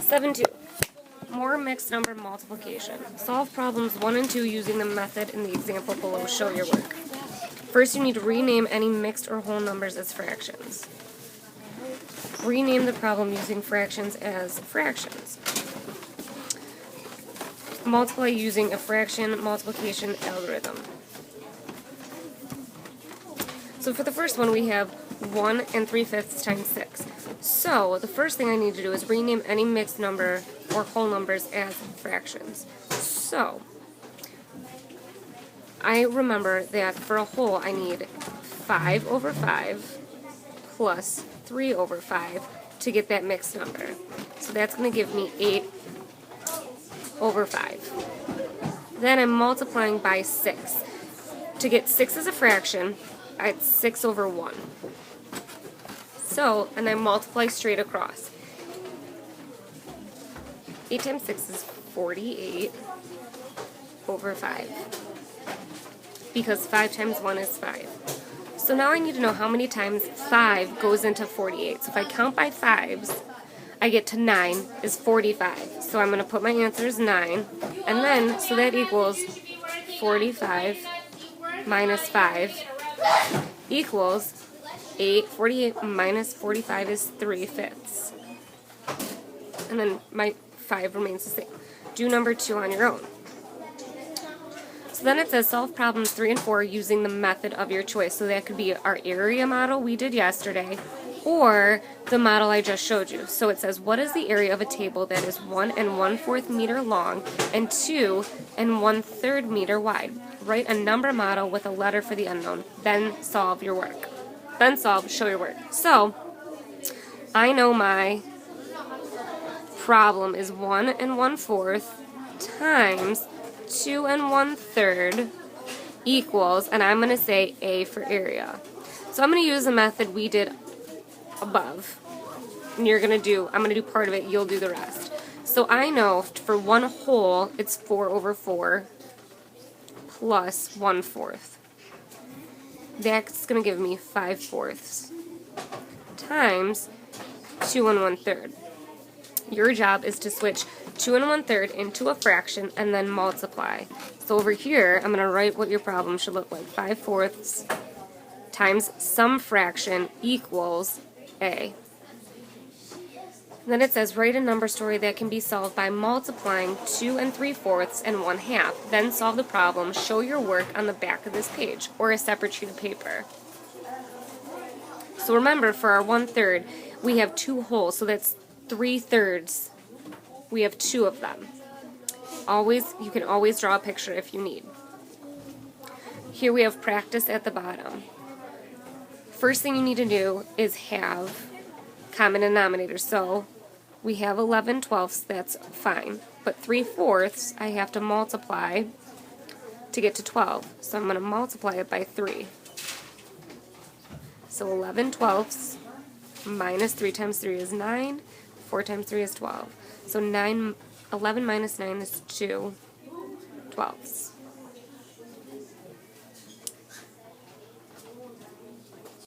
7-2. More mixed number multiplication. Solve problems 1 and 2 using the method in the example below. Show your work. First, you need to rename any mixed or whole numbers as fractions. Rename the problem using fractions as fractions. Multiply using a fraction multiplication algorithm. So for the first one, we have 1 3/5 times 6. So the first thing I need to do is rename any mixed number or whole numbers as fractions. So I remember that for a whole I need 5 over 5 plus 3 over 5 to get that mixed number. So that's going to give me 8 over 5. Then I'm multiplying by 6. To get 6 as a fraction, I get 6 over 1. So, and I multiply straight across. 8 times 6 is 48 over 5. Because 5 times 1 is 5. So now I need to know how many times 5 goes into 48. So if I count by 5s, I get to 9 is 45. So I'm going to put my answer as 9. And then, so that equals 45 minus 5 equals 8. 48 minus 45 is 3/5. And then my 5 remains the same. Do number 2 on your own. So then it says solve problems 3 and 4 using the method of your choice. So that could be our area model we did yesterday, or the model I just showed you. So it says, what is the area of a table that is 1 1/4 meter long and 2 1/3 meter wide? Write a number model with a letter for the unknown. Then solve your work. Then solve, show your work. So I know my problem is 1 1/4 times 2 1/3 equals, and I'm going to say A for area. So I'm going to use the method we did above. And I'm going to do part of it, you'll do the rest. So I know for one whole, it's 4 over 4 plus 1/4. That's going to give me 5/4 times 2 1/3. Your job is to switch 2 1/3 into a fraction and then multiply. So over here, I'm going to write what your problem should look like. 5/4 times some fraction equals A. Then it says write a number story that can be solved by multiplying 2 3/4 and 1/2. Then solve the problem. Show your work on the back of this page or a separate sheet of paper. So remember, for our 1/3, we have 2 wholes, so that's 3/3. We have 2 of them. You can always draw a picture if you need. Here we have practice at the bottom. First thing you need to do is have common denominators. So we have 11/12, that's fine. But 3/4 I have to multiply to get to 12. So I'm going to multiply it by 3. So 11/12 minus 3 times 3 is 9. 4 times 3 is 12. So 11 minus 9 is 2/12.